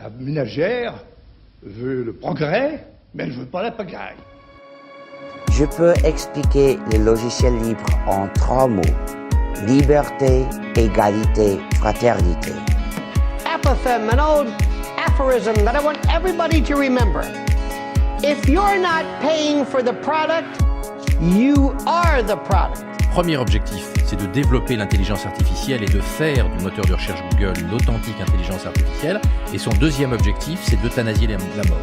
La ménagère veut le progrès, mais elle ne veut pas la pagaille. Je peux expliquer les logiciels libres en 3 mots. Liberté, égalité, fraternité. Apothem, an old aphorism that I want everybody to remember. If you're not paying for the product, you are the product. Premier objectif, c'est de développer l'intelligence artificielle et de faire du moteur de recherche Google une authentique intelligence artificielle. Et son deuxième objectif, c'est d'euthanasier la mort.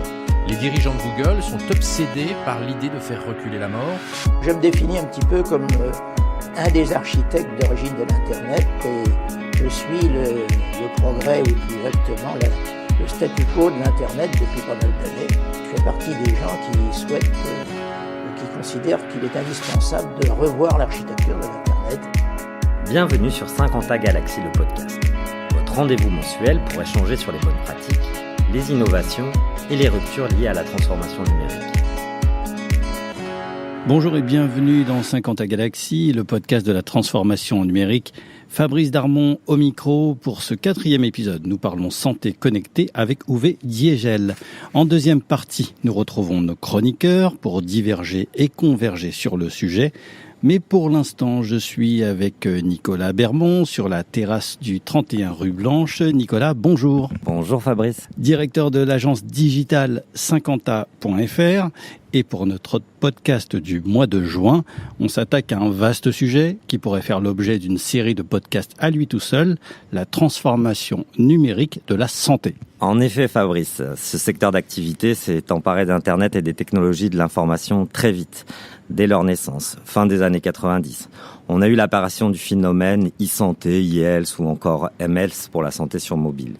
Les dirigeants de Google sont obsédés par l'idée de faire reculer la mort. Je me définis un petit peu comme un des architectes d'origine de l'Internet et je suis le progrès, ou plus exactement le statu quo de l'Internet depuis pas mal d'années. Je fais partie des gens qui souhaitent, qui considèrent qu'il est indispensable de revoir l'architecture de l'Internet. Bienvenue sur 50 Galaxy, le podcast. Votre rendez-vous mensuel pour échanger sur les bonnes pratiques, les innovations et les ruptures liées à la transformation numérique. Bonjour et bienvenue dans 50 Galaxy, le podcast de la transformation numérique. Fabrice Darmon au micro pour ce 4e épisode. Nous parlons santé connectée avec Uwe Diegel. En deuxième partie, nous retrouvons nos chroniqueurs pour diverger et converger sur le sujet. Mais pour l'instant, je suis avec Nicolas Bermond sur la terrasse du 31 rue Blanche. Nicolas, bonjour. Bonjour Fabrice. Directeur de l'agence digitale 50a.fr. Et pour notre podcast du mois de juin, on s'attaque à un vaste sujet qui pourrait faire l'objet d'une série de podcasts à lui tout seul, la transformation numérique de la santé. En effet Fabrice, ce secteur d'activité s'est emparé d'Internet et des technologies de l'information très vite, dès leur naissance, fin des années 90. On a eu l'apparition du phénomène e-santé, e-health ou encore mHealth pour la santé sur mobile.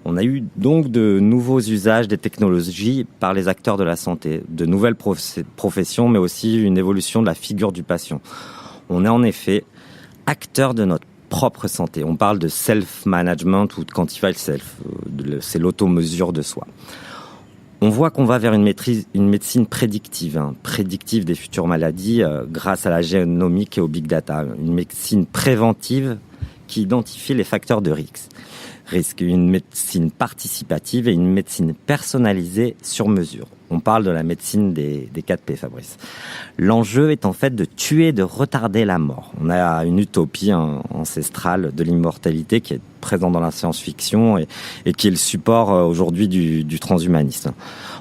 On a eu donc de nouveaux usages des technologies par les acteurs de la santé, de nouvelles professions, mais aussi une évolution de la figure du patient. On est en effet acteur de notre propre santé. On parle de self-management ou de quantified self, c'est l'auto-mesure de soi. On voit qu'on va vers une médecine prédictive, prédictive des futures maladies grâce à la génomique et au big data. Une médecine préventive qui identifie les facteurs de risque, une médecine participative et une médecine personnalisée sur mesure. On parle de la médecine des 4P, Fabrice. L'enjeu est en fait de tuer, de retarder la mort. On a une utopie ancestrale de l'immortalité qui est présente dans la science-fiction et qui est le support aujourd'hui du transhumanisme.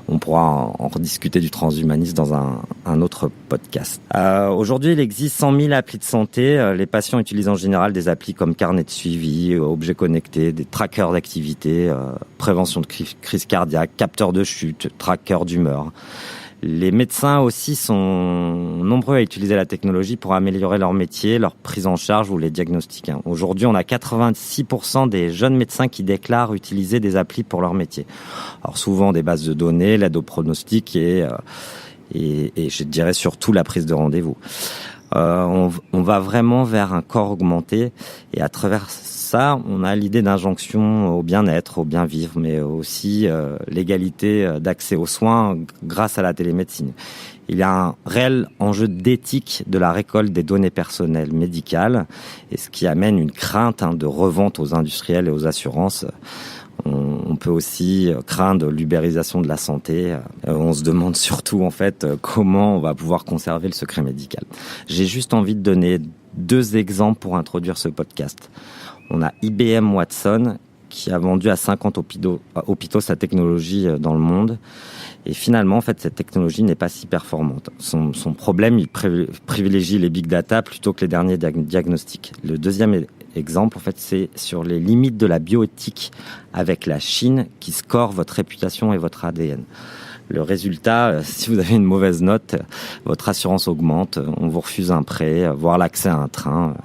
On pourra en rediscuter du transhumanisme dans un autre podcast. Aujourd'hui, il existe 100 000 applis de santé. Les patients utilisent en général des applis comme carnet de suivi, objets connectés, des trackers d'activité, prévention de crise cardiaque, capteurs de chute, trackers d'humeur. Les médecins aussi sont nombreux à utiliser la technologie pour améliorer leur métier, leur prise en charge ou les diagnostics. Aujourd'hui, on a 86% des jeunes médecins qui déclarent utiliser des applis pour leur métier. Alors souvent des bases de données, l'aide au pronostic et je dirais surtout la prise de rendez-vous. On va vraiment vers un corps augmenté et à travers ça, on a l'idée d'injonction au bien-être, au bien-vivre, mais aussi l'égalité d'accès aux soins grâce à la télémédecine. Il y a un réel enjeu d'éthique de la récolte des données personnelles médicales, et ce qui amène une crainte de revente aux industriels et aux assurances. On peut aussi craindre l'ubérisation de la santé. On se demande surtout en fait comment on va pouvoir conserver le secret médical. J'ai juste envie de donner 2 exemples pour introduire ce podcast. On a IBM Watson qui a vendu à 50 hôpitaux sa technologie dans le monde. Et finalement, en fait, cette technologie n'est pas si performante. Son problème, il privilégie les big data plutôt que les derniers diagnostics. Le deuxième exemple, en fait, c'est sur les limites de la bioéthique avec la Chine qui score votre réputation et votre ADN. Le résultat, si vous avez une mauvaise note, votre assurance augmente, on vous refuse un prêt, voire l'accès à un train.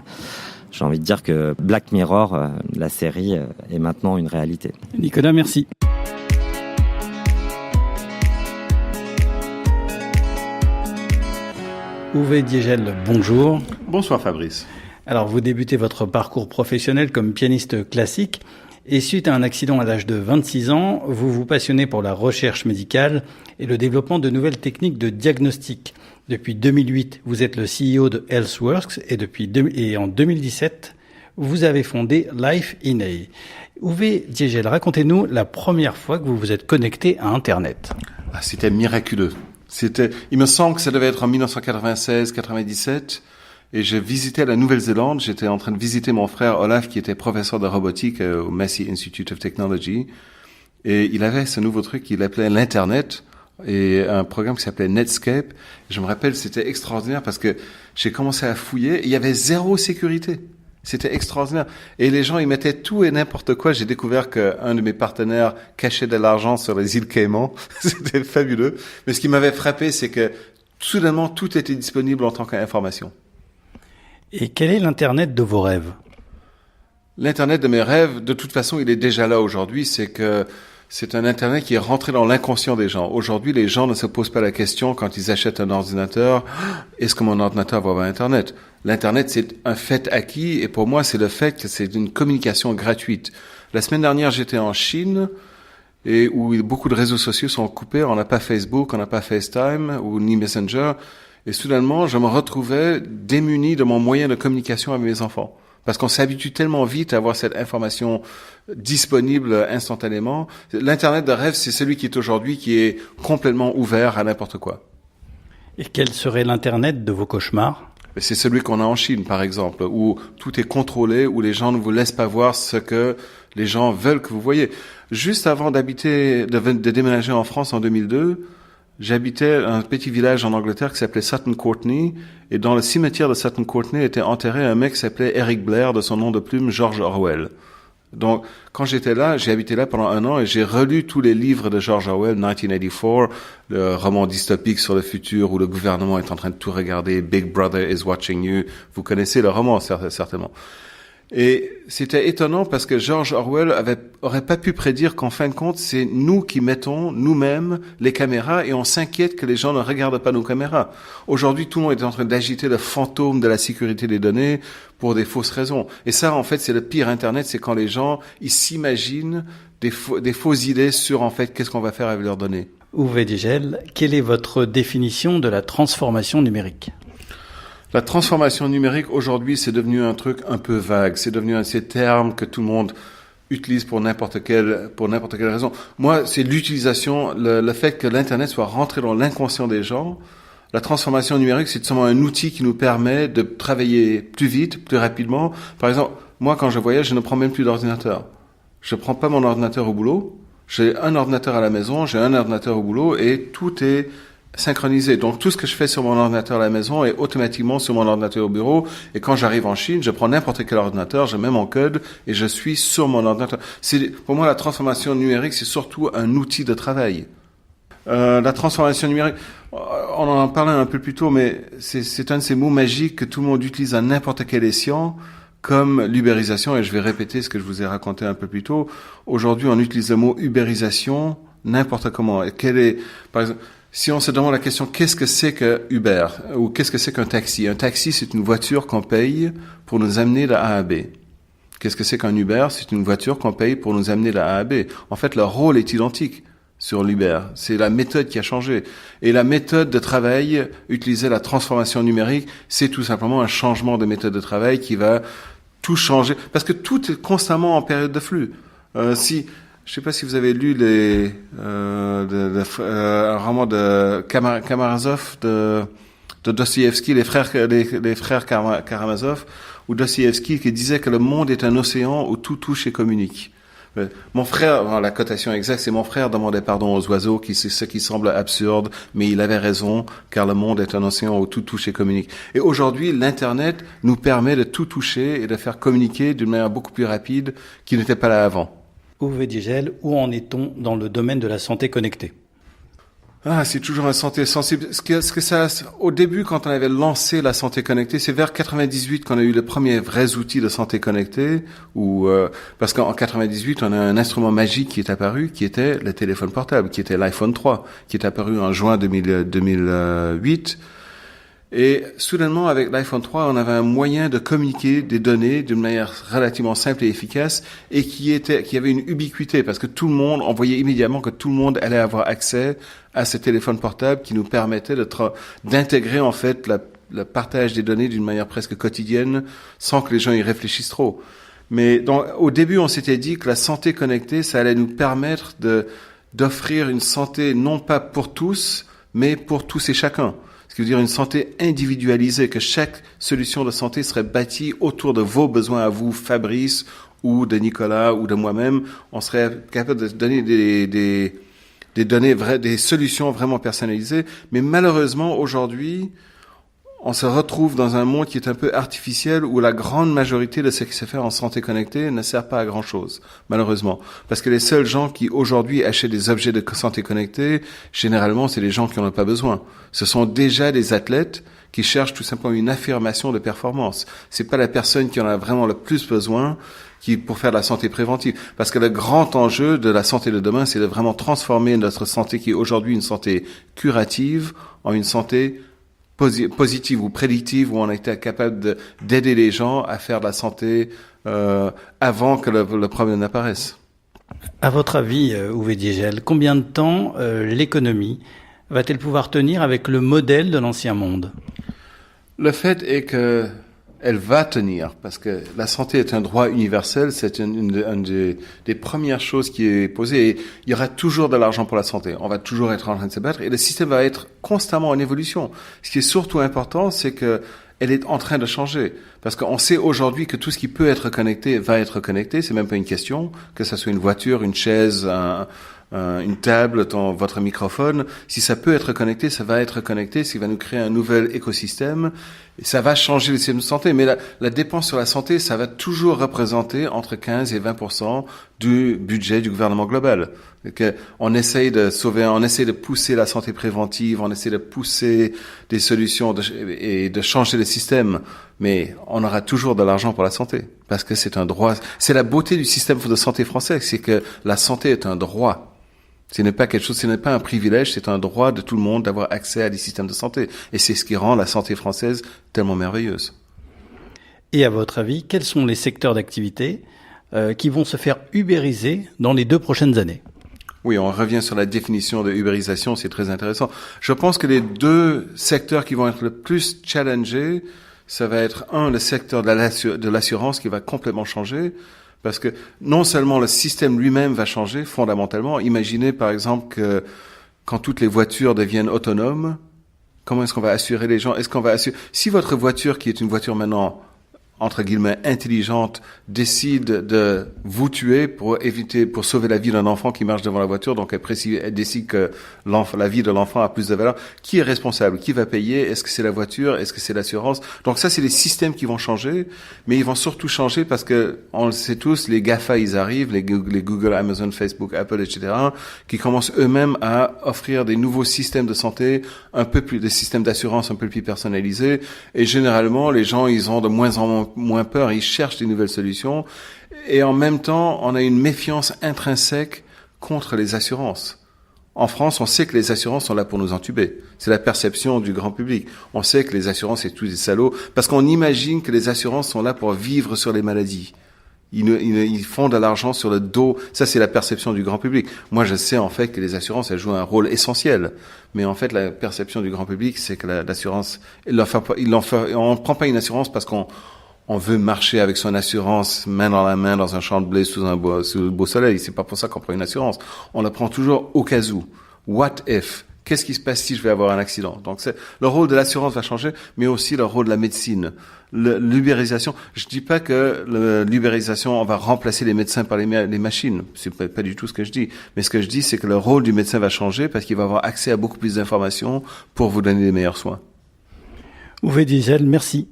J'ai envie de dire que Black Mirror, la série, est maintenant une réalité. Nicolas, merci. Uwe Diegel, bonjour. Bonsoir Fabrice. Alors, vous débutez votre parcours professionnel comme pianiste classique et suite à un accident à l'âge de 26 ans, vous vous passionnez pour la recherche médicale et le développement de nouvelles techniques de diagnostic. Depuis 2008, vous êtes le CEO de Healthworks et en 2017, vous avez fondé Life in A. Uwe Diegel, racontez-nous la première fois que vous vous êtes connecté à Internet. C'était miraculeux. Il me semble que ça devait être en 1996-97. Et je visitais la Nouvelle-Zélande. J'étais en train de visiter mon frère Olaf, qui était professeur de robotique au Massey Institute of Technology. Et il avait ce nouveau truc qu'il appelait l'Internet et un programme qui s'appelait Netscape. Et je me rappelle, c'était extraordinaire parce que j'ai commencé à fouiller et il y avait zéro sécurité. C'était extraordinaire. Et les gens, ils mettaient tout et n'importe quoi. J'ai découvert qu'un de mes partenaires cachait de l'argent sur les îles Caïmans. C'était fabuleux. Mais ce qui m'avait frappé, c'est que soudainement, tout était disponible en tant qu'information. Et quel est l'Internet de vos rêves? L'Internet de mes rêves, de toute façon, il est déjà là aujourd'hui. C'est un Internet qui est rentré dans l'inconscient des gens. Aujourd'hui, les gens ne se posent pas la question quand ils achètent un ordinateur, est-ce que mon ordinateur va avoir Internet? L'Internet, c'est un fait acquis et pour moi, c'est le fait que c'est une communication gratuite. La semaine dernière, j'étais en Chine et où beaucoup de réseaux sociaux sont coupés. On n'a pas Facebook, on n'a pas FaceTime ou ni Messenger. Et soudainement, je me retrouvais démuni de mon moyen de communication avec mes enfants. Parce qu'on s'habitue tellement vite à avoir cette information disponible instantanément. L'Internet de rêve, c'est celui qui est aujourd'hui, qui est complètement ouvert à n'importe quoi. Et quel serait l'Internet de vos cauchemars? C'est celui qu'on a en Chine, par exemple, où tout est contrôlé, où les gens ne vous laissent pas voir ce que les gens veulent que vous voyez. Juste avant de déménager en France en 2002, j'habitais un petit village en Angleterre qui s'appelait Sutton Courtenay, et dans le cimetière de Sutton Courtenay était enterré un mec qui s'appelait Eric Blair, de son nom de plume George Orwell. Donc, quand j'étais là, j'ai habité là pendant 1 an et j'ai relu tous les livres de George Orwell, 1984, le roman dystopique sur le futur où le gouvernement est en train de tout regarder, Big Brother is watching you. Vous connaissez le roman, certainement. Et c'était étonnant parce que George Orwell aurait pas pu prédire qu'en fin de compte, c'est nous qui mettons nous-mêmes les caméras et on s'inquiète que les gens ne regardent pas nos caméras. Aujourd'hui, tout le monde est en train d'agiter le fantôme de la sécurité des données pour des fausses raisons. Et ça, en fait, c'est le pire Internet, c'est quand les gens, ils s'imaginent des fausses idées sur, en fait, qu'est-ce qu'on va faire avec leurs données. Uwe Diegel, quelle est votre définition de la transformation numérique? La transformation numérique, aujourd'hui, c'est devenu un truc un peu vague. C'est devenu un de ces termes que tout le monde utilise pour n'importe quelle raison. Moi, c'est l'utilisation, le fait que l'Internet soit rentré dans l'inconscient des gens. La transformation numérique, c'est seulement un outil qui nous permet de travailler plus vite, plus rapidement. Par exemple, moi, quand je voyage, je ne prends même plus d'ordinateur. Je prends pas mon ordinateur au boulot. J'ai un ordinateur à la maison, j'ai un ordinateur au boulot et tout est synchronisé. Donc, tout ce que je fais sur mon ordinateur à la maison est automatiquement sur mon ordinateur au bureau. Et quand j'arrive en Chine, je prends n'importe quel ordinateur, je mets mon code et je suis sur mon ordinateur. Pour moi, la transformation numérique, c'est surtout un outil de travail. La transformation numérique, on en parlait un peu plus tôt, mais c'est un de ces mots magiques que tout le monde utilise à n'importe quel escient, comme l'ubérisation, et je vais répéter ce que je vous ai raconté un peu plus tôt. Aujourd'hui, on utilise le mot ubérisation n'importe comment. Et par exemple, si on se demande la question, qu'est-ce que c'est que Uber ou qu'est-ce que c'est qu'un taxi? Un taxi, c'est une voiture qu'on paye pour nous amener de A à B. Qu'est-ce que c'est qu'un Uber? C'est une voiture qu'on paye pour nous amener de A à B. En fait, leur rôle est identique sur l'Uber. C'est la méthode qui a changé. Et la méthode de travail, utiliser la transformation numérique, c'est tout simplement un changement de méthode de travail qui va tout changer. Parce que tout est constamment en période de flux. Je sais pas si vous avez lu un roman de Karamazov, de Dostoïevski, les frères Karamazov, ou Dostoïevski qui disait que le monde est un océan où tout touche et communique. Mon frère, la cotation exacte, c'est mon frère demandait pardon aux oiseaux, ce qui semble absurde, mais il avait raison, car le monde est un océan où tout touche et communique. Et aujourd'hui, l'Internet nous permet de tout toucher et de faire communiquer d'une manière beaucoup plus rapide qui n'était pas là avant. Uwe Diegel, où en est-on dans le domaine de la santé connectée? C'est toujours une santé sensible. Au début, quand on avait lancé la santé connectée, c'est vers 98 qu'on a eu les premiers vrais outils de santé connectée, parce qu'en 98, on a un instrument magique qui est apparu, qui était le téléphone portable, qui était l'iPhone 3, qui est apparu en juin 2008. Et soudainement, avec l'iPhone 3, on avait un moyen de communiquer des données d'une manière relativement simple et efficace et qui avait une ubiquité parce que on voyait immédiatement que tout le monde allait avoir accès à ce téléphone portable qui nous permettait d'intégrer en fait le partage des données d'une manière presque quotidienne, sans que les gens y réfléchissent trop. Mais au début, on s'était dit que la santé connectée, ça allait nous permettre d'offrir une santé non pas pour tous, mais pour tous et chacun. Ce qui veut dire une santé individualisée, que chaque solution de santé serait bâtie autour de vos besoins à vous, Fabrice, ou de Nicolas, ou de moi-même. On serait capable de donner des solutions vraiment personnalisées. Mais malheureusement, aujourd'hui, on se retrouve dans un monde qui est un peu artificiel où la grande majorité de ce qui se fait en santé connectée ne sert pas à grand chose, malheureusement. Parce que les seuls gens qui aujourd'hui achètent des objets de santé connectée, généralement, c'est les gens qui n'en ont pas besoin. Ce sont déjà des athlètes qui cherchent tout simplement une affirmation de performance. C'est pas la personne qui en a vraiment le plus besoin pour faire de la santé préventive. Parce que le grand enjeu de la santé de demain, c'est de vraiment transformer notre santé qui est aujourd'hui une santé curative en une santé positive ou prédictive, où on a été capable d'aider les gens à faire de la santé avant que le problème n'apparaisse. À votre avis, Uwe Diegel, combien de temps l'économie va-t-elle pouvoir tenir avec le modèle de l'ancien monde? Le fait est que elle va tenir, parce que la santé est un droit universel, c'est une des premières choses qui est posée, et il y aura toujours de l'argent pour la santé, on va toujours être en train de se battre, et le système va être constamment en évolution. Ce qui est surtout important, c'est que elle est en train de changer, parce qu'on sait aujourd'hui que tout ce qui peut être connecté va être connecté, c'est même pas une question, que ça soit une voiture, une chaise, une table, votre microphone, si ça peut être connecté, ça va être connecté, ce qui va nous créer un nouvel écosystème, et ça va changer le système de santé. Mais la dépense sur la santé, ça va toujours représenter entre 15 et 20% du budget du gouvernement global. On essaye de sauver, on essaye de pousser la santé préventive, on essaie de pousser des solutions et de changer le système, mais on aura toujours de l'argent pour la santé, parce que c'est un droit. C'est la beauté du système de santé français, c'est que la santé est un droit. Ce n'est pas quelque chose, ce n'est pas un privilège, c'est un droit de tout le monde d'avoir accès à des systèmes de santé. Et c'est ce qui rend la santé française tellement merveilleuse. Et à votre avis, quels sont les secteurs d'activité qui vont se faire ubériser dans les 2 prochaines années? Oui, on revient sur la définition de ubérisation, c'est très intéressant. Je pense que les 2 secteurs qui vont être le plus challengés, ça va être le secteur de l'assurance qui va complètement changer. Parce que non seulement le système lui-même va changer fondamentalement, imaginez par exemple que quand toutes les voitures deviennent autonomes, comment est-ce qu'on va assurer les gens? Est-ce qu'on va assurer, si votre voiture qui est une voiture maintenant entre guillemets intelligente décide de vous tuer pour sauver la vie d'un enfant qui marche devant la voiture, donc elle décide que la vie de l'enfant a plus de valeur, qui est responsable? Qui va payer? Est-ce que c'est la voiture? Est-ce que c'est l'assurance? Donc ça, c'est les systèmes qui vont changer, mais ils vont surtout changer parce que, on le sait tous, les GAFA, ils arrivent, les Google, Amazon, Facebook, Apple, etc., qui commencent eux-mêmes à offrir des nouveaux systèmes de santé, des systèmes d'assurance un peu plus personnalisés, et généralement, les gens, ils ont de moins en moins peur, ils cherchent des nouvelles solutions, et en même temps, on a une méfiance intrinsèque contre les assurances. En France, on sait que les assurances sont là pour nous entuber. C'est la perception du grand public. On sait que les assurances, c'est tous des salauds, parce qu'on imagine que les assurances sont là pour vivre sur les maladies. Ils font de l'argent sur le dos. Ça, c'est la perception du grand public. Moi, je sais en fait que les assurances, elles jouent un rôle essentiel. Mais en fait, la perception du grand public, c'est que l'assurance, on ne prend pas une assurance parce qu'on veut marcher avec son assurance main dans la main dans un champ de blé sous le beau soleil. C'est pas pour ça qu'on prend une assurance. On la prend toujours au cas où. What if? Qu'est-ce qui se passe si je vais avoir un accident? Donc le rôle de l'assurance va changer, mais aussi le rôle de la médecine. L'ubérisation. Je dis pas que l'ubérisation, on va remplacer les médecins par les machines. C'est pas du tout ce que je dis. Mais ce que je dis, c'est que le rôle du médecin va changer parce qu'il va avoir accès à beaucoup plus d'informations pour vous donner les meilleurs soins. Uwe Diegel, merci.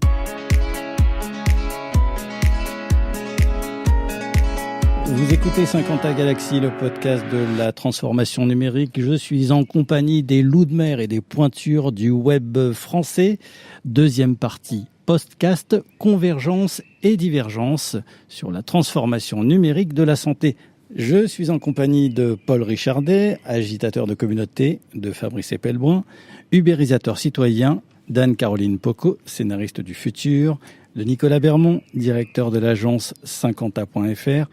Vous écoutez 50 Galaxy, le podcast de la transformation numérique. Je suis en compagnie des loups de mer et des pointures du web français. Deuxième partie, podcast, convergence et divergence sur la transformation numérique de la santé. Je suis en compagnie de Paul Richardet, agitateur de communauté, de Fabrice Epelbrun, ubérisateur citoyen, d'Anne-Caroline Pocot, scénariste du futur, de Nicolas Bermond, directeur de l'agence 50a.fr,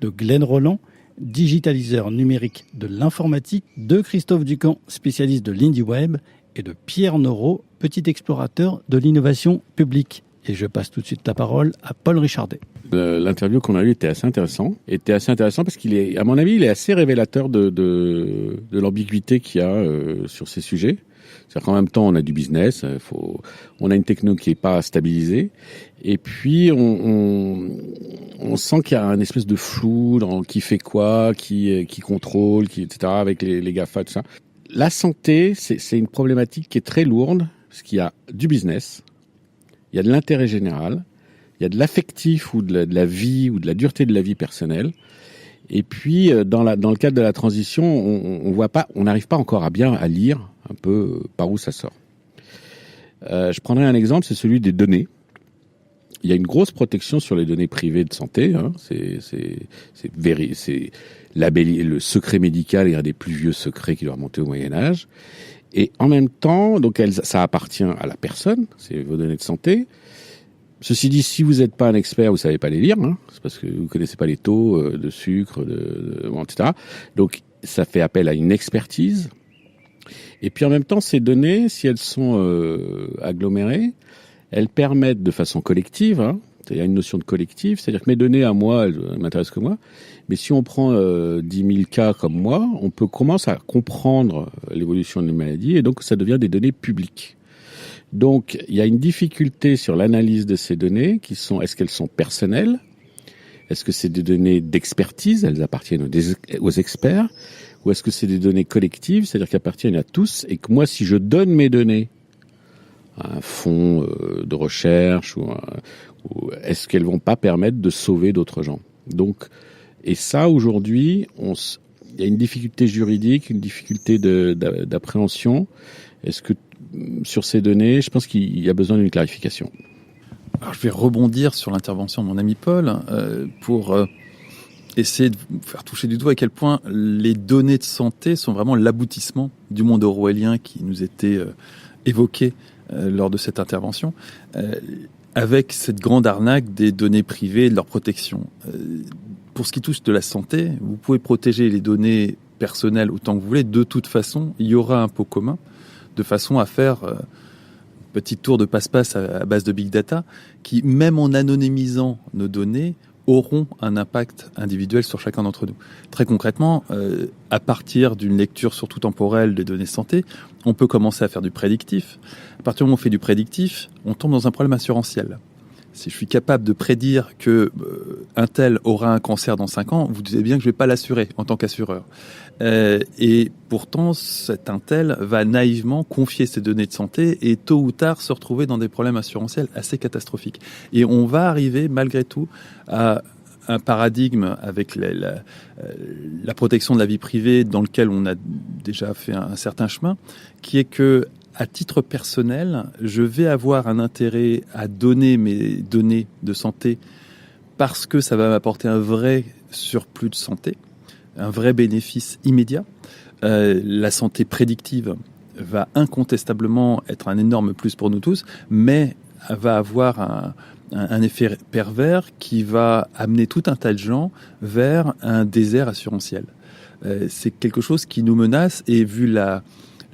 de Glenn Roland, digitaliseur numérique de l'informatique, de Christophe Ducamp, spécialiste de l'IndieWeb, et de Pierre Noro, petit explorateur de l'innovation publique. Et je passe tout de suite la parole à Paul Richardet. L'interview qu'on a eue était assez intéressant parce qu'il est, à mon avis, il est assez révélateur de l'ambiguïté qu'il y a sur ces sujets. C'est-à-dire qu'en même temps, on a du business, on a une techno qui est pas stabilisée, et puis on sent qu'il y a un espèce de flou dans qui fait quoi, qui contrôle, etc. avec les GAFA, tout ça. La santé, c'est une problématique qui est très lourde, parce qu'il y a du business, il y a de l'intérêt général, il y a de l'affectif ou de la vie ou de la dureté de la vie personnelle. Et puis, dans le cadre de la transition, on n'arrive pas encore à lire un peu par où ça sort. Je prendrai un exemple, c'est celui des données. Il y a une grosse protection sur les données privées de santé. Hein. C'est le secret médical est un des plus vieux secrets qui doit remonter au Moyen-Âge. Et en même temps, donc ça appartient à la personne, c'est vos données de santé. Ceci dit, si vous n'êtes pas un expert, vous savez pas les lire, hein, c'est parce que vous connaissez pas les taux de sucre, etc. Donc, ça fait appel à une expertise. Et puis, en même temps, ces données, si elles sont agglomérées, elles permettent de façon collective, hein, il y a une notion de collectif, c'est-à-dire que mes données à moi, elles m'intéressent que moi. Mais si on prend 10 000 cas comme moi, on peut commencer à comprendre l'évolution d'une maladie et donc ça devient des données publiques. Donc, il y a une difficulté sur l'analyse de ces données qui sont, est-ce qu'elles sont personnelles? Est-ce que c'est des données d'expertise? Elles appartiennent aux experts? Ou est-ce que c'est des données collectives? C'est-à-dire qu'elles appartiennent à tous et que moi, si je donne mes données à un fonds de recherche ou est-ce qu'elles vont pas permettre de sauver d'autres gens? Donc, et ça, aujourd'hui, il y a une difficulté juridique, une difficulté d'appréhension. Est-ce que sur ces données, je pense qu'il y a besoin d'une clarification. Alors, je vais rebondir sur l'intervention de mon ami Paul pour essayer de vous faire toucher du doigt à quel point les données de santé sont vraiment l'aboutissement du monde orwellien qui nous était évoqué lors de cette intervention, avec cette grande arnaque des données privées et de leur protection. Pour ce qui touche de la santé, vous pouvez protéger les données personnelles autant que vous voulez. De toute façon, il y aura un pot commun, de façon à faire une petite tour de passe-passe à base de big data, qui, même en anonymisant nos données, auront un impact individuel sur chacun d'entre nous. Très concrètement, à partir d'une lecture surtout temporelle des données santé, on peut commencer à faire du prédictif. À partir du moment où on fait du prédictif, on tombe dans un problème assurantiel. Si je suis capable de prédire que un tel aura un cancer dans 5 ans, vous savez bien que je ne vais pas l'assurer en tant qu'assureur. Et pourtant, cet un tel va naïvement confier ses données de santé et tôt ou tard se retrouver dans des problèmes assurantiels assez catastrophiques. Et on va arriver malgré tout à un paradigme avec la protection de la vie privée dans lequel on a déjà fait un certain chemin, qui est que à titre personnel, je vais avoir un intérêt à donner mes données de santé parce que ça va m'apporter un vrai surplus de santé, un vrai bénéfice immédiat. La santé prédictive va incontestablement être un énorme plus pour nous tous, mais va avoir un effet pervers qui va amener tout un tas de gens vers un désert assurantiel. C'est quelque chose qui nous menace et vu la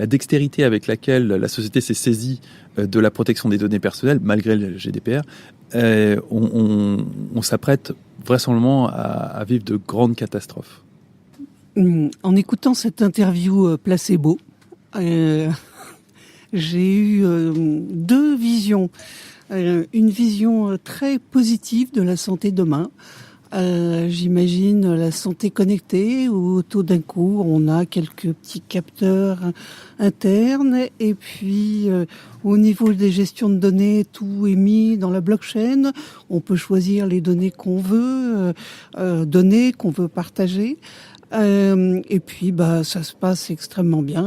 dextérité avec laquelle la société s'est saisie de la protection des données personnelles, malgré le GDPR, on s'apprête vraisemblablement à vivre de grandes catastrophes. En écoutant cette interview placebo, j'ai eu 2 visions. Une vision très positive de la santé demain. J'imagine la santé connectée où tout d'un coup on a quelques petits capteurs internes et puis au niveau des gestions de données, tout est mis dans la blockchain. On peut choisir les données qu'on veut donner, qu'on veut partager. Et puis ça se passe extrêmement bien.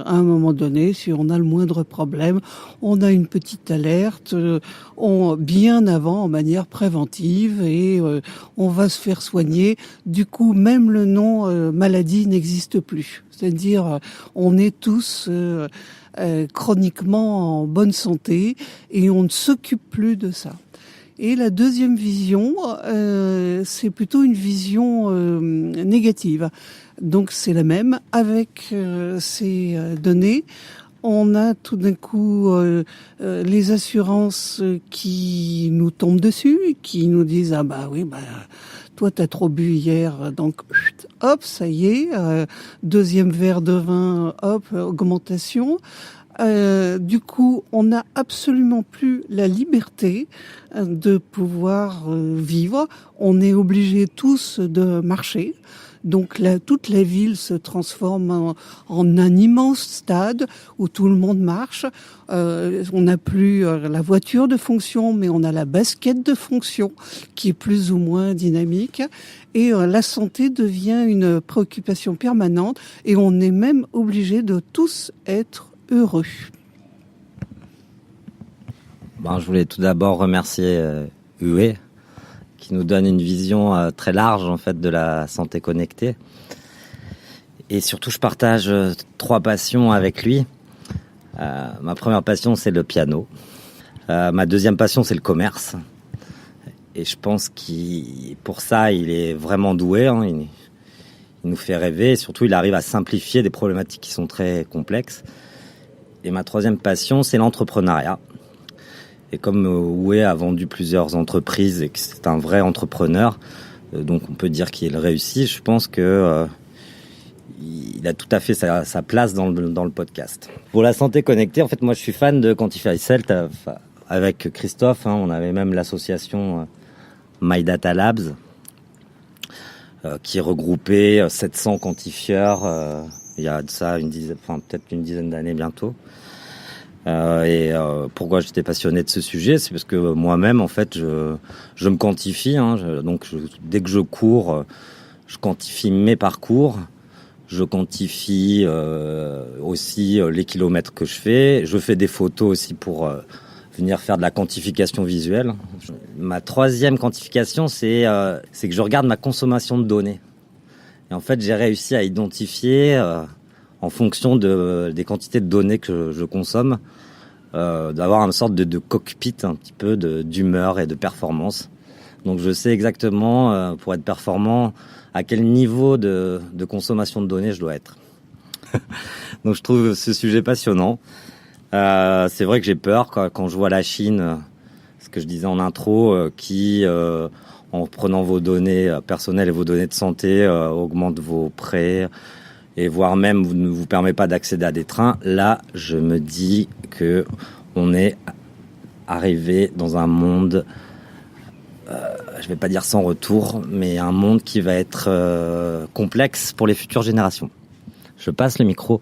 À un moment donné, si on a le moindre problème, on a une petite alerte bien avant en manière préventive et on va se faire soigner. Du coup, même le nom maladie n'existe plus. C'est-à-dire, on est tous chroniquement en bonne santé et on ne s'occupe plus de ça. Et la deuxième vision, c'est plutôt une vision négative. Donc c'est la même avec ces données. on a tout d'un coup les assurances qui nous tombent dessus, qui nous disent ah bah oui bah toi t'as trop bu hier donc hop ça y est deuxième verre de vin hop augmentation. Du coup, on n'a absolument plus la liberté de pouvoir vivre. On est obligés tous de marcher. Donc toute la ville se transforme en un immense stade où tout le monde marche. On n'a plus la voiture de fonction, mais on a la basket de fonction qui est plus ou moins dynamique. Et la santé devient une préoccupation permanente et on est même obligés de tous être heureux. Je voulais tout d'abord remercier Uwe qui nous donne une vision très large en fait de la santé connectée. Et surtout, je partage 3 passions avec lui. Ma première passion, c'est le piano. Ma deuxième passion, c'est le commerce. Et je pense pour ça, il est vraiment doué. Il nous fait rêver. Et surtout, il arrive à simplifier des problématiques qui sont très complexes. Et ma troisième passion, c'est l'entrepreneuriat. Et comme Uwe a vendu plusieurs entreprises et que c'est un vrai entrepreneur, donc on peut dire qu'il réussit, je pense que il a tout à fait sa place dans le podcast. Pour la santé connectée, en fait, moi je suis fan de Quantify Celt. Avec Christophe, on avait même l'association My Data Labs qui regroupait 700 quantifieurs il y a de ça peut-être une dizaine d'années bientôt. Pourquoi j'étais passionné de ce sujet, c'est parce que moi-même, en fait, je me quantifie. Dès que je cours, je quantifie mes parcours. Je quantifie aussi les kilomètres que je fais. Je fais des photos aussi pour venir faire de la quantification visuelle. Ma troisième quantification, c'est que je regarde ma consommation de données. Et en fait, j'ai réussi à identifier, en fonction des quantités de données que je consomme, d'avoir une sorte de cockpit un petit peu d'humeur et de performance. Donc je sais exactement, pour être performant, à quel niveau de consommation de données je dois être. Donc je trouve ce sujet passionnant. C'est vrai que j'ai peur quand je vois la Chine, ce que je disais en intro, qui... en prenant vos données personnelles et vos données de santé, augmente vos prêts et voire même ne vous permet pas d'accéder à des trains. Là, je me dis que on est arrivé dans un monde, je vais pas dire sans retour, mais un monde qui va être complexe pour les futures générations. Je passe le micro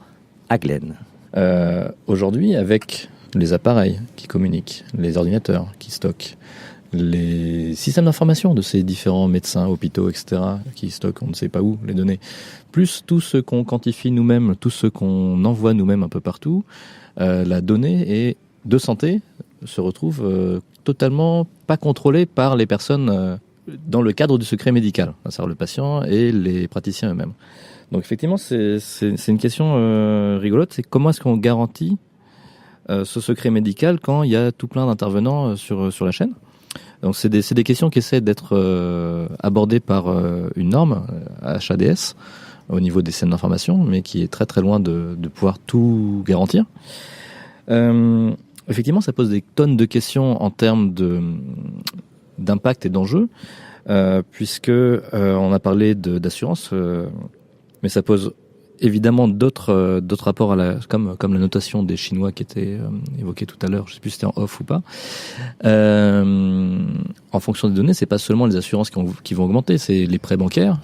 à Glenn. Aujourd'hui, avec les appareils qui communiquent, les ordinateurs qui stockent, les systèmes d'information de ces différents médecins, hôpitaux, etc., qui stockent on ne sait pas où les données, plus tout ce qu'on quantifie nous-mêmes, tout ce qu'on envoie nous-mêmes un peu partout, la donnée de santé se retrouve totalement pas contrôlée par les personnes dans le cadre du secret médical, c'est-à-dire le patient et les praticiens eux-mêmes. Donc effectivement, c'est une question rigolote, c'est comment est-ce qu'on garantit ce secret médical quand il y a tout plein d'intervenants sur la chaîne. Donc c'est des questions qui essaient d'être abordées par une norme, HADS, au niveau des systèmes d'information, mais qui est très très loin de pouvoir tout garantir. Effectivement, ça pose des tonnes de questions en termes d'impact et d'enjeux, puisque on a parlé d'assurance, mais ça pose évidemment d'autres rapports comme la notation des Chinois qui était évoquée tout à l'heure, je sais plus si c'était en off ou pas. En fonction des données, c'est pas seulement les assurances qui vont augmenter, c'est les prêts bancaires.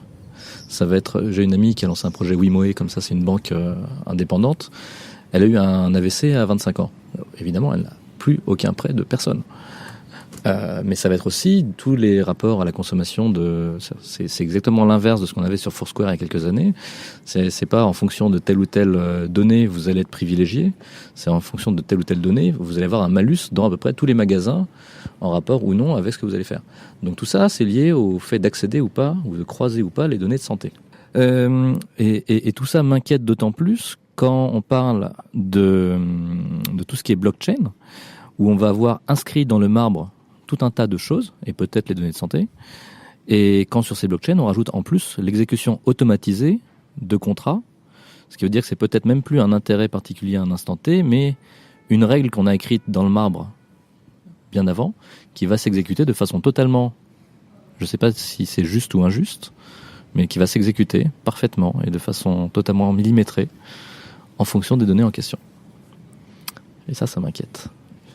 Ça va être, j'ai une amie qui a lancé un projet Wimoe, comme ça c'est une banque indépendante. Elle a eu un AVC à 25 ans. Évidemment, elle n'a plus aucun prêt de personne. Mais ça va être aussi tous les rapports à la consommation c'est exactement l'inverse de ce qu'on avait sur Foursquare il y a quelques années. C'est pas en fonction de telle ou telle donnée vous allez être privilégié. C'est en fonction de telle ou telle donnée vous allez avoir un malus dans à peu près tous les magasins en rapport ou non avec ce que vous allez faire. Donc tout ça, c'est lié au fait d'accéder ou pas, ou de croiser ou pas les données de santé. Et tout ça m'inquiète d'autant plus quand on parle de tout ce qui est blockchain, où on va avoir inscrit dans le marbre tout un tas de choses, et peut-être les données de santé, et quand sur ces blockchains, on rajoute en plus l'exécution automatisée de contrats Ce qui veut dire que c'est peut-être même plus un intérêt particulier à un instant T, mais une règle qu'on a écrite dans le marbre bien avant, qui va s'exécuter de façon totalement, je ne sais pas si c'est juste ou injuste, mais qui va s'exécuter parfaitement et de façon totalement millimétrée en fonction des données en question. Et ça m'inquiète.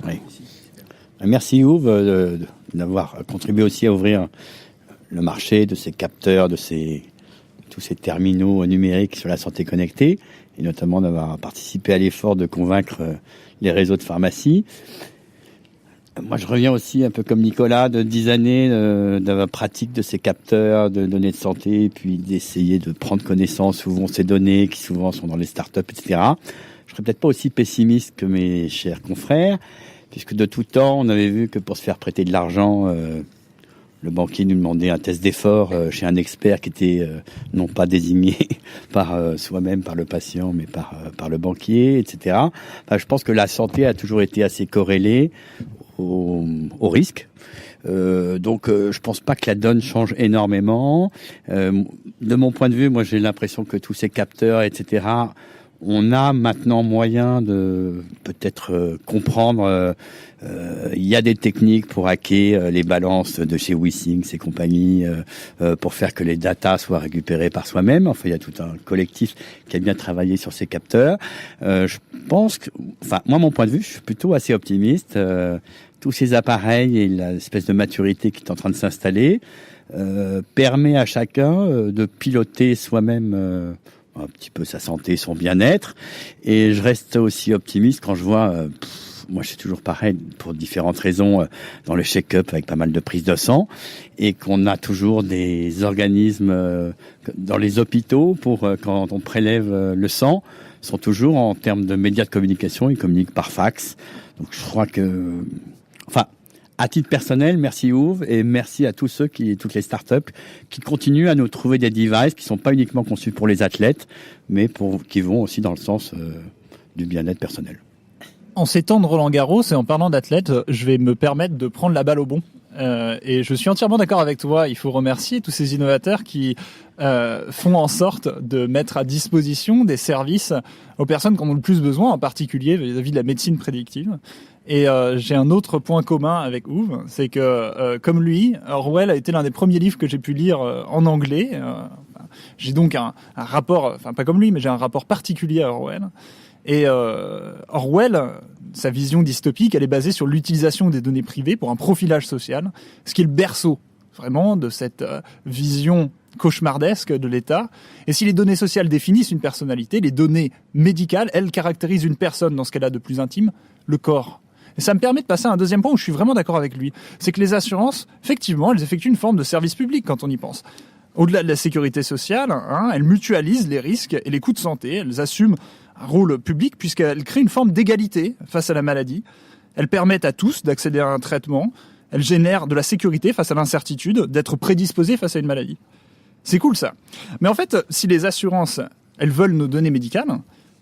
Oui. Merci Yves d'avoir contribué aussi à ouvrir le marché de ces capteurs, tous ces terminaux numériques sur la santé connectée, et notamment d'avoir participé à l'effort de convaincre les réseaux de pharmacie. Moi, je reviens aussi, un peu comme Nicolas, de 10 années de la pratique de ces capteurs de données de santé, puis d'essayer de prendre connaissance où vont ces données, qui souvent sont dans les startups, etc. Je serais peut-être pas aussi pessimiste que mes chers confrères, puisque de tout temps, on avait vu que pour se faire prêter de l'argent, le banquier nous demandait un test d'effort chez un expert qui était non pas désigné par soi-même, par le patient, mais par le banquier, etc. Enfin, je pense que la santé a toujours été assez corrélée au risque. Donc je pense pas que la donne change énormément. De mon point de vue, moi j'ai l'impression que tous ces capteurs, etc., on a maintenant moyen de peut-être comprendre. Il y a des techniques pour hacker les balances de chez WeSync, ces compagnies, pour faire que les datas soient récupérées par soi-même. Enfin, il y a tout un collectif qui a bien travaillé sur ces capteurs. Je pense que, enfin, moi, mon point de vue, je suis plutôt assez optimiste. Tous ces appareils et l'espèce de maturité qui est en train de s'installer permet à chacun de piloter soi-même un petit peu sa santé, son bien-être. Et je reste aussi optimiste quand je vois, moi je suis toujours pareil pour différentes raisons, dans le check-up avec pas mal de prises de sang, et qu'on a toujours des organismes dans les hôpitaux pour quand on prélève le sang, sont toujours en termes de médias de communication, ils communiquent par fax. Donc je crois que, enfin, à titre personnel, merci Yves et merci à tous ceux toutes les startups qui continuent à nous trouver des devices qui sont pas uniquement conçus pour les athlètes, mais qui vont aussi dans le sens du bien-être personnel. En ces temps de Roland-Garros et en parlant d'athlètes, je vais me permettre de prendre la balle au bon. Et je suis entièrement d'accord avec toi. Il faut remercier tous ces innovateurs qui font en sorte de mettre à disposition des services aux personnes qui en ont le plus besoin, en particulier vis-à-vis de la médecine prédictive. Et j'ai un autre point commun avec Uwe, c'est que comme lui, Orwell a été l'un des premiers livres que j'ai pu lire en anglais. J'ai donc un rapport, enfin pas comme lui, mais j'ai un rapport particulier à Orwell. Et Orwell, sa vision dystopique, elle est basée sur l'utilisation des données privées pour un profilage social, ce qui est le berceau vraiment de cette vision cauchemardesque de l'État. Et si les données sociales définissent une personnalité, les données médicales, elles caractérisent une personne dans ce qu'elle a de plus intime, le corps. Et ça me permet de passer à un deuxième point où je suis vraiment d'accord avec lui. C'est que les assurances, effectivement, elles effectuent une forme de service public quand on y pense. Au-delà de la sécurité sociale, elles mutualisent les risques et les coûts de santé. Elles assument un rôle public puisqu'elles créent une forme d'égalité face à la maladie. Elles permettent à tous d'accéder à un traitement. Elles génèrent de la sécurité face à l'incertitude, d'être prédisposés face à une maladie. C'est cool ça. Mais en fait, si les assurances, elles veulent nos données médicales,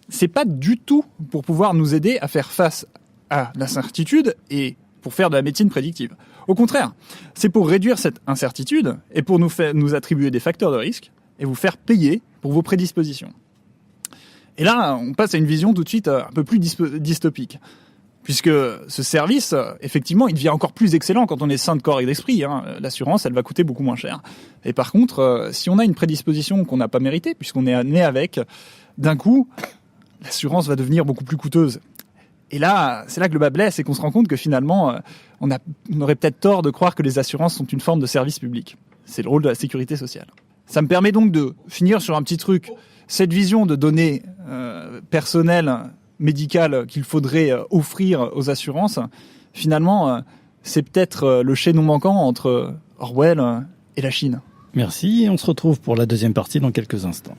c'est pas du tout pour pouvoir nous aider à faire face à l'incertitude et pour faire de la médecine prédictive. Au contraire, c'est pour réduire cette incertitude et pour nous attribuer des facteurs de risque et vous faire payer pour vos prédispositions. Et là, on passe à une vision tout de suite un peu plus dystopique. Puisque ce service, effectivement, il devient encore plus excellent quand on est sain de corps et d'esprit. L'assurance, elle va coûter beaucoup moins cher. Et par contre, si on a une prédisposition qu'on n'a pas méritée, puisqu'on est né avec, d'un coup, l'assurance va devenir beaucoup plus coûteuse. Et là, c'est là que le bas blesse et qu'on se rend compte que finalement, on aurait peut-être tort de croire que les assurances sont une forme de service public. C'est le rôle de la sécurité sociale. Ça me permet donc de finir sur un petit truc. Cette vision de données personnelles, médicales qu'il faudrait offrir aux assurances, finalement, c'est peut-être le chaînon manquant entre Orwell et la Chine. Merci, et on se retrouve pour la deuxième partie dans quelques instants.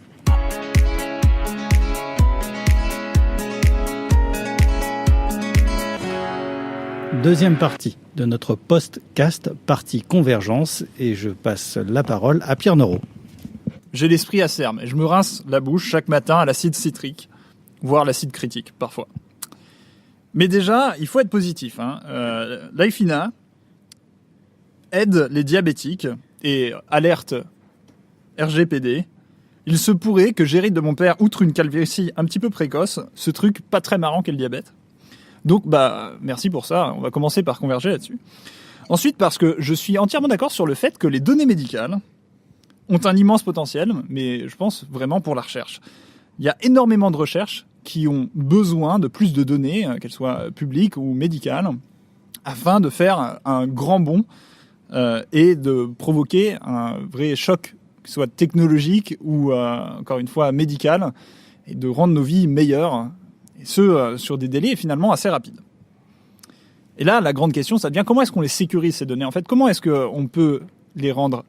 Deuxième partie de notre podcast, partie convergence, et je passe la parole à Pierre Noro. J'ai l'esprit acerbe et je me rince la bouche chaque matin à l'acide citrique, voire l'acide critique parfois. Mais déjà, il faut être positif. L'IFINA aide les diabétiques et alerte RGPD Il se pourrait que j'hérite de mon père, outre une calvitie un petit peu précoce, ce truc pas très marrant qu'est le diabète. Donc, merci pour ça. On va commencer par converger là-dessus. Ensuite, parce que je suis entièrement d'accord sur le fait que les données médicales ont un immense potentiel, mais je pense vraiment pour la recherche. Il y a énormément de recherches qui ont besoin de plus de données, qu'elles soient publiques ou médicales, afin de faire un grand bond et de provoquer un vrai choc, que ce soit technologique ou, encore une fois, médical, et de rendre nos vies meilleures, et ce, sur des délais finalement assez rapides. Et là, la grande question, ça devient comment est-ce qu'on les sécurise, ces données ? En fait, comment est-ce qu'on peut les rendre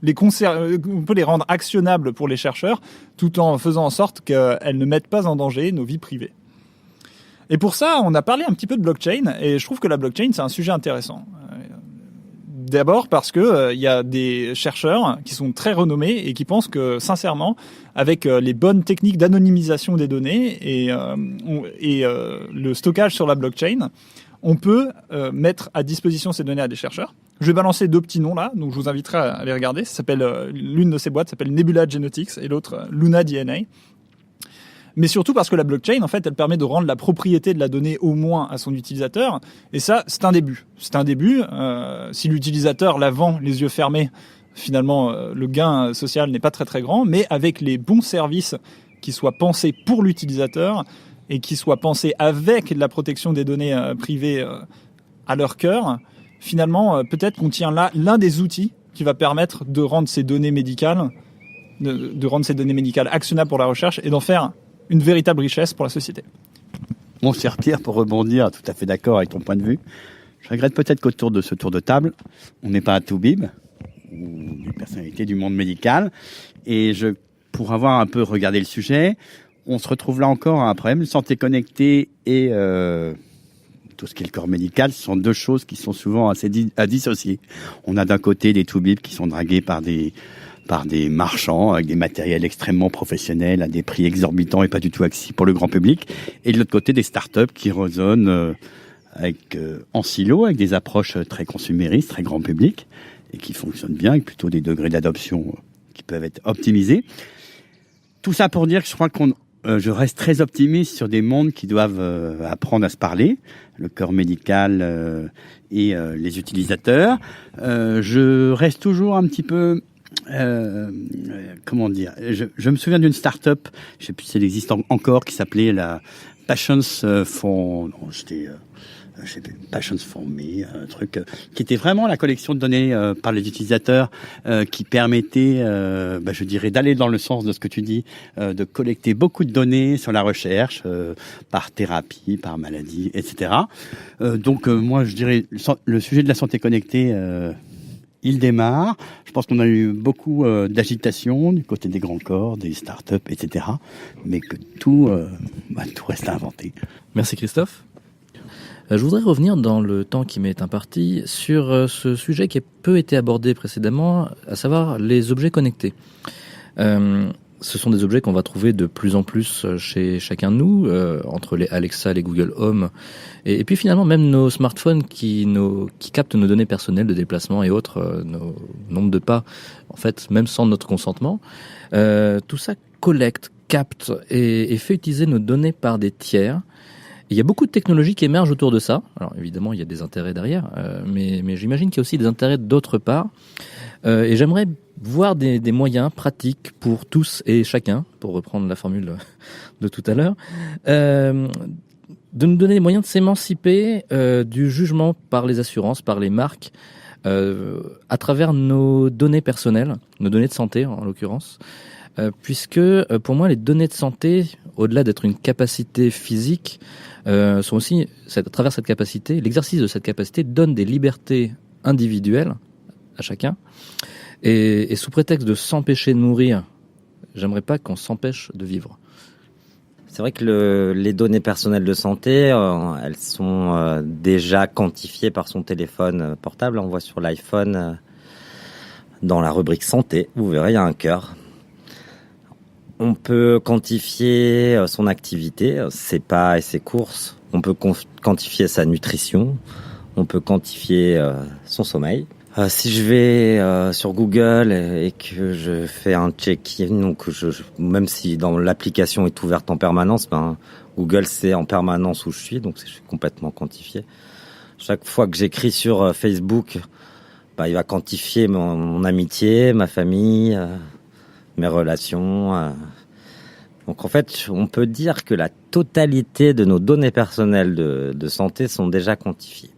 on peut les rendre actionnables pour les chercheurs, tout en faisant en sorte qu'elles ne mettent pas en danger nos vies privées. Et pour ça, on a parlé un petit peu de blockchain, et je trouve que la blockchain, c'est un sujet intéressant. D'abord parce que y a des chercheurs qui sont très renommés et qui pensent que, sincèrement, avec les bonnes techniques d'anonymisation des données et le stockage sur la blockchain, on peut mettre à disposition ces données à des chercheurs. Je vais balancer 2 petits noms là, donc je vous inviterai à les regarder. Ça s'appelle, l'une de ces boîtes s'appelle Nebula Genetics et l'autre Luna DNA. Mais surtout parce que la blockchain, en fait, elle permet de rendre la propriété de la donnée au moins à son utilisateur. Et ça, c'est un début. C'est un début. Si l'utilisateur la vend les yeux fermés, finalement, le gain social n'est pas très très grand. Mais avec les bons services qui soient pensés pour l'utilisateur et qui soient pensés avec la protection des données privées à leur cœur, finalement, peut-être qu'on tient là l'un des outils qui va permettre de rendre ces données médicales, de rendre ces données médicales actionnables pour la recherche et d'en faire une véritable richesse pour la société. Mon cher Pierre, pour rebondir, tout à fait d'accord avec ton point de vue, je regrette peut-être qu'autour de ce tour de table, on n'est pas un toubib ou des personnalités du monde médical. Et pour avoir un peu regardé le sujet, on se retrouve là encore à un problème. Santé connectée et tout ce qui est le corps médical, ce sont 2 choses qui sont souvent assez à dissocier. On a d'un côté des toubibs qui sont dragués par des marchands avec des matériels extrêmement professionnels à des prix exorbitants et pas du tout accessibles pour le grand public. Et de l'autre côté, des startups qui résonnent en silo, avec des approches très consuméristes, très grand public, et qui fonctionnent bien, avec plutôt des degrés d'adoption qui peuvent être optimisés. Tout ça pour dire que je crois je reste très optimiste sur des mondes qui doivent apprendre à se parler, le corps médical et les utilisateurs. Je reste toujours un petit peu... comment dire, je me souviens d'une start-up, je sais plus si elle existe encore, qui s'appelait la Passions for Me, un truc qui était vraiment la collection de données par les utilisateurs, qui permettait, je dirais, d'aller dans le sens de ce que tu dis, de collecter beaucoup de données sur la recherche, par thérapie, par maladie, etc. Donc moi je dirais le sujet de la santé connectée, il démarre. Je pense qu'on a eu beaucoup d'agitation du côté des grands corps, des startups, etc. Mais que tout reste à inventer. Merci Christophe. Je voudrais revenir dans le temps qui m'est imparti sur ce sujet qui a peu été abordé précédemment, à savoir les objets connectés. Ce sont des objets qu'on va trouver de plus en plus chez chacun de nous, entre les Alexa, les Google Home, et puis finalement même nos smartphones qui captent nos données personnelles de déplacement et autres, nos nombres de pas, en fait, même sans notre consentement. Tout ça collecte, capte et fait utiliser nos données par des tiers. Il y a beaucoup de technologies qui émergent autour de ça. Alors évidemment, il y a des intérêts derrière, mais j'imagine qu'il y a aussi des intérêts d'autre part. Et j'aimerais voir des moyens pratiques pour tous et chacun, pour reprendre la formule de tout à l'heure, de nous donner les moyens de s'émanciper du jugement par les assurances, par les marques, à travers nos données personnelles, nos données de santé en l'occurrence, puisque pour moi les données de santé, au-delà d'être une capacité physique, sont aussi, à travers cette capacité, l'exercice de cette capacité donne des libertés individuelles à chacun. Et sous prétexte de s'empêcher de mourir, j'aimerais pas qu'on s'empêche de vivre. C'est vrai que les données personnelles de santé, elles sont déjà quantifiées par son téléphone portable. On voit sur l'iPhone, dans la rubrique santé, vous verrez, il y a un cœur. On peut quantifier son activité, ses pas et ses courses. On peut quantifier sa nutrition. On peut quantifier son sommeil. Si je vais sur Google et que je fais un check-in, donc même si dans l'application est ouverte en permanence, Google sait en permanence où je suis, donc je suis complètement quantifié. Chaque fois que j'écris sur Facebook, il va quantifier mon amitié, ma famille, mes relations. Donc en fait, on peut dire que la totalité de nos données personnelles de santé sont déjà quantifiées.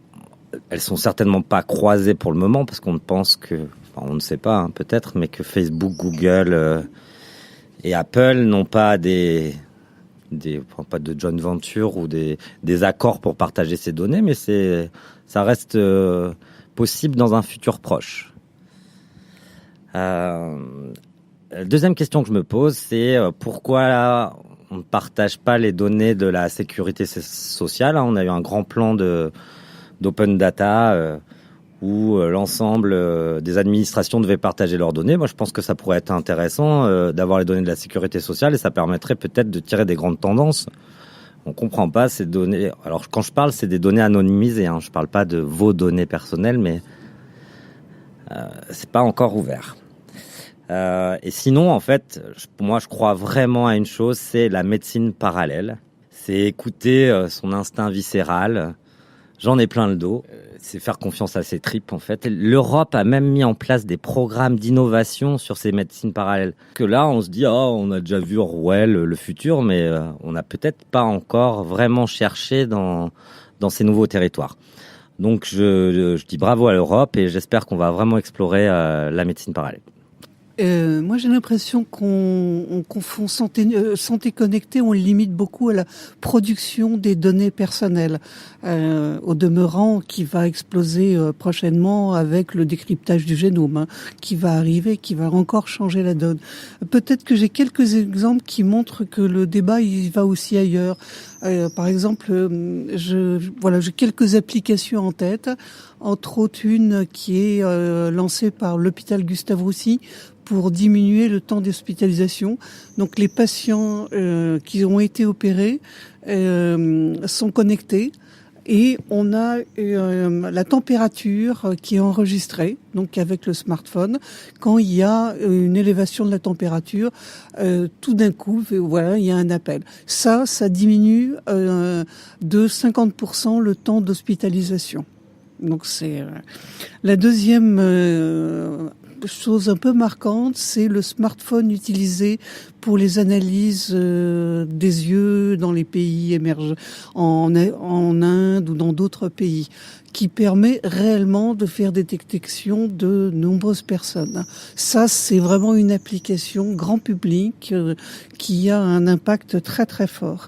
Elles sont certainement pas croisées pour le moment parce qu'on pense que, on ne sait pas peut-être, mais que Facebook, Google et Apple n'ont pas pas de joint venture ou des accords pour partager ces données, mais ça reste possible dans un futur proche. Deuxième question que je me pose, c'est pourquoi on ne partage pas les données de la sécurité sociale. On a eu un grand plan d'open data où l'ensemble des administrations devaient partager leurs données. Moi, je pense que ça pourrait être intéressant d'avoir les données de la sécurité sociale et ça permettrait peut-être de tirer des grandes tendances. On comprend pas ces données. Alors, quand je parle, c'est des données anonymisées. Je parle pas de vos données personnelles, mais c'est pas encore ouvert. Et sinon, en fait, moi, je crois vraiment à une chose, c'est la médecine parallèle. C'est écouter son instinct viscéral. J'en ai plein le dos. C'est faire confiance à ses tripes, en fait. L'Europe a même mis en place des programmes d'innovation sur ces médecines parallèles. Que là, on se dit, on a déjà vu Orwell, le futur, mais on n'a peut-être pas encore vraiment cherché dans ces nouveaux territoires. Donc, je dis bravo à l'Europe et j'espère qu'on va vraiment explorer la médecine parallèle. Moi, j'ai l'impression qu'on confond santé connectée, on le limite beaucoup à la production des données personnelles, au demeurant qui va exploser prochainement avec le décryptage du génome, qui va arriver, qui va encore changer la donne. Peut-être que j'ai quelques exemples qui montrent que le débat il va aussi ailleurs. Par exemple, j'ai quelques applications en tête, entre autres une qui est lancée par l'hôpital Gustave Roussy pour diminuer le temps d'hospitalisation. Donc les patients qui ont été opérés sont connectés et on a la température qui est enregistrée, donc avec le smartphone. Quand il y a une élévation de la température, tout d'un coup, il y a un appel. Ça diminue de 50% le temps d'hospitalisation. Donc c'est la deuxième chose un peu marquante, c'est le smartphone utilisé pour les analyses des yeux dans les pays émergents, en Inde ou dans d'autres pays, qui permet réellement de faire des détections de nombreuses personnes. Ça, c'est vraiment une application grand public qui a un impact très très fort.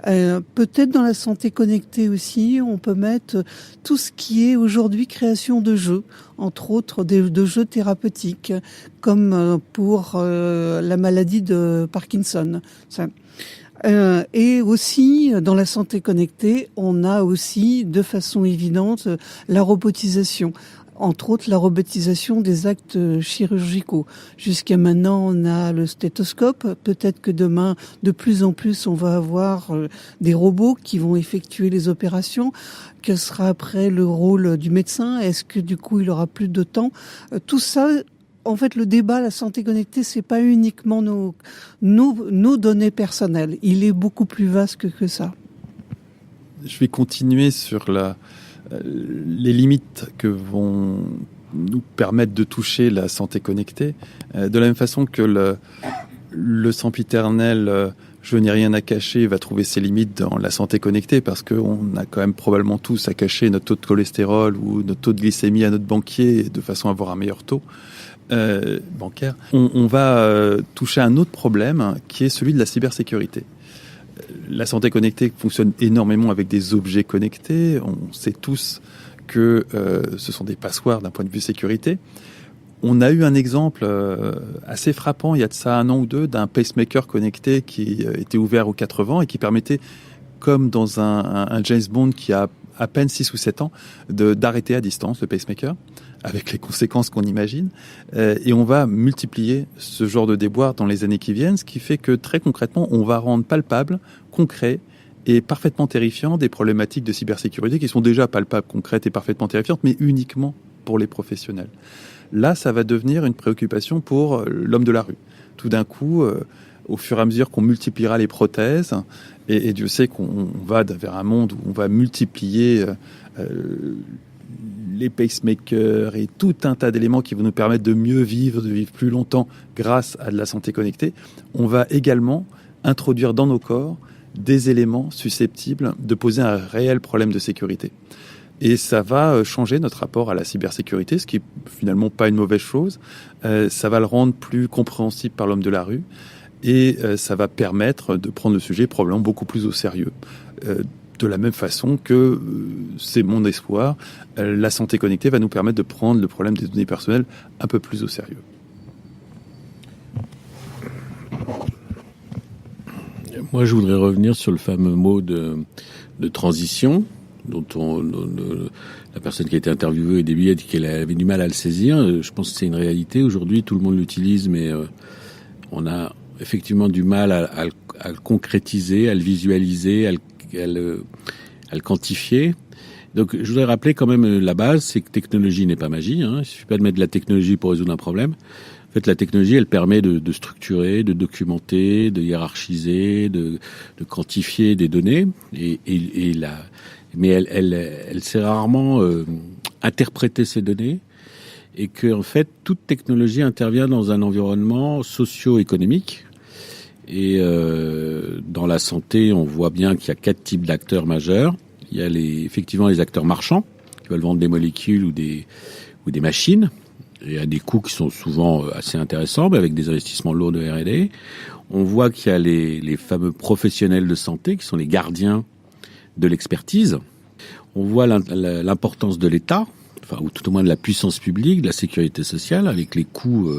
Peut-être dans la santé connectée aussi, on peut mettre tout ce qui est aujourd'hui création de jeux, entre autres de jeux thérapeutiques, comme pour la maladie de Parkinson. Et aussi, dans la santé connectée, on a aussi, de façon évidente, la robotisation. Entre autres, la robotisation des actes chirurgicaux. Jusqu'à maintenant, on a le stéthoscope. Peut-être que demain, de plus en plus, on va avoir des robots qui vont effectuer les opérations. Quel sera après le rôle du médecin? Est-ce que du coup, il aura plus de temps? Tout ça, en fait, le débat, la santé connectée, c'est pas uniquement nos données personnelles. Il est beaucoup plus vaste que ça. Je vais continuer sur les limites que vont nous permettre de toucher la santé connectée. De la même façon que le sempiternel je n'ai rien à cacher va trouver ses limites dans la santé connectée parce qu'on a quand même probablement tous à cacher notre taux de cholestérol ou notre taux de glycémie à notre banquier de façon à avoir un meilleur taux bancaire. On va toucher un autre problème qui est celui de la cybersécurité. La santé connectée fonctionne énormément avec des objets connectés. On sait tous que ce sont des passoires d'un point de vue sécurité. On a eu un exemple assez frappant il y a de ça 1 an ou 2 d'un pacemaker connecté qui était ouvert aux 4 vents et qui permettait, comme dans un James Bond qui a à peine 6 ou 7 ans, d'arrêter à distance le pacemaker, avec les conséquences qu'on imagine. Et on va multiplier ce genre de déboires dans les années qui viennent, ce qui fait que très concrètement, on va rendre palpable, concret et parfaitement terrifiant des problématiques de cybersécurité qui sont déjà palpables, concrètes et parfaitement terrifiantes, mais uniquement pour les professionnels. Là, ça va devenir une préoccupation pour l'homme de la rue. Tout d'un coup, au fur et à mesure qu'on multipliera les prothèses, et Dieu sait qu'on va vers un monde où on va multiplier les pacemakers et tout un tas d'éléments qui vont nous permettre de mieux vivre, de vivre plus longtemps grâce à de la santé connectée, on va également introduire dans nos corps des éléments susceptibles de poser un réel problème de sécurité. Et ça va changer notre rapport à la cybersécurité, ce qui est finalement pas une mauvaise chose. Ça va le rendre plus compréhensible par l'homme de la rue et ça va permettre de prendre le sujet probablement beaucoup plus au sérieux. De la même façon que, c'est mon espoir, la santé connectée va nous permettre de prendre le problème des données personnelles un peu plus au sérieux. Moi, je voudrais revenir sur le fameux mot de transition, dont la personne qui a été interviewée au début a dit qu'elle avait du mal à le saisir. Je pense que c'est une réalité. Aujourd'hui, tout le monde l'utilise, mais on a effectivement du mal à le concrétiser, à le visualiser, à le quantifier. Donc, je voudrais rappeler quand même la base, c'est que technologie n'est pas magie. Il ne suffit pas de mettre de la technologie pour résoudre un problème. En fait, la technologie, elle permet de structurer, de documenter, de hiérarchiser, de quantifier des données. Mais elle sait rarement interpréter ces données, et que en fait toute technologie intervient dans un environnement socio-économique. Et dans la santé, on voit bien qu'il y a 4 types d'acteurs majeurs. Il y a effectivement les acteurs marchands qui veulent vendre des molécules ou des machines, et à des coûts qui sont souvent assez intéressants, mais avec des investissements lourds de R&D. On voit qu'il y a les fameux professionnels de santé qui sont les gardiens de l'expertise. On voit l'importance de l'État, enfin, ou tout au moins de la puissance publique, de la sécurité sociale, avec les coûts.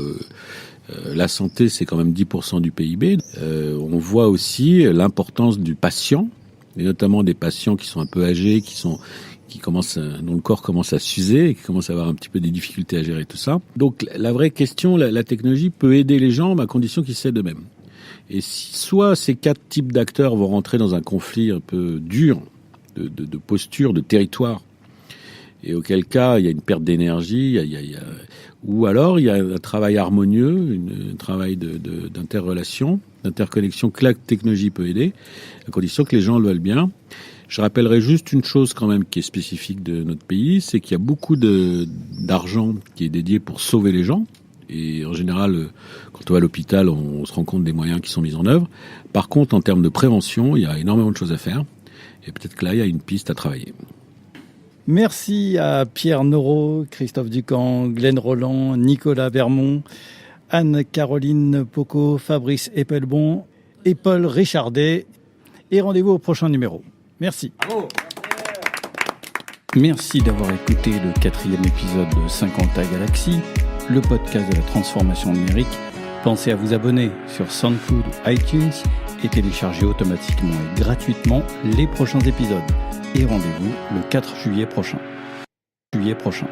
La santé, c'est quand même 10% du PIB. On voit aussi l'importance du patient, et notamment des patients qui sont un peu âgés, dont le corps commence à s'user et qui commencent à avoir un petit peu des difficultés à gérer tout ça. Donc la vraie question, la technologie peut aider les gens, mais à condition qu'ils s'aident eux-mêmes. Et soit ces 4 types d'acteurs vont rentrer dans un conflit un peu dur, de posture, de territoire, et auquel cas il y a une perte d'énergie, ou alors il y a un travail harmonieux, un travail d'interrelation, d'interconnexion que la technologie peut aider, à condition que les gens le veulent bien. Je rappellerai juste une chose quand même qui est spécifique de notre pays, c'est qu'il y a beaucoup d'argent qui est dédié pour sauver les gens. Et en général, quand on va à l'hôpital, on se rend compte des moyens qui sont mis en œuvre. Par contre, en termes de prévention, il y a énormément de choses à faire. Et peut-être que là, il y a une piste à travailler. Merci à Pierre Noro, Christophe Ducamp, Glenn Roland, Nicolas Vermont, Anne-Caroline Pocot, Fabrice Epelbon et Paul Richardet. Et rendez-vous au prochain numéro. Merci. Bravo. Merci d'avoir écouté le 4e épisode de 50 Galaxy, le podcast de la transformation numérique. Pensez à vous abonner sur SoundCloud ou iTunes et télécharger automatiquement et gratuitement les prochains épisodes. Et rendez-vous le 4 juillet prochain. Juillet prochain.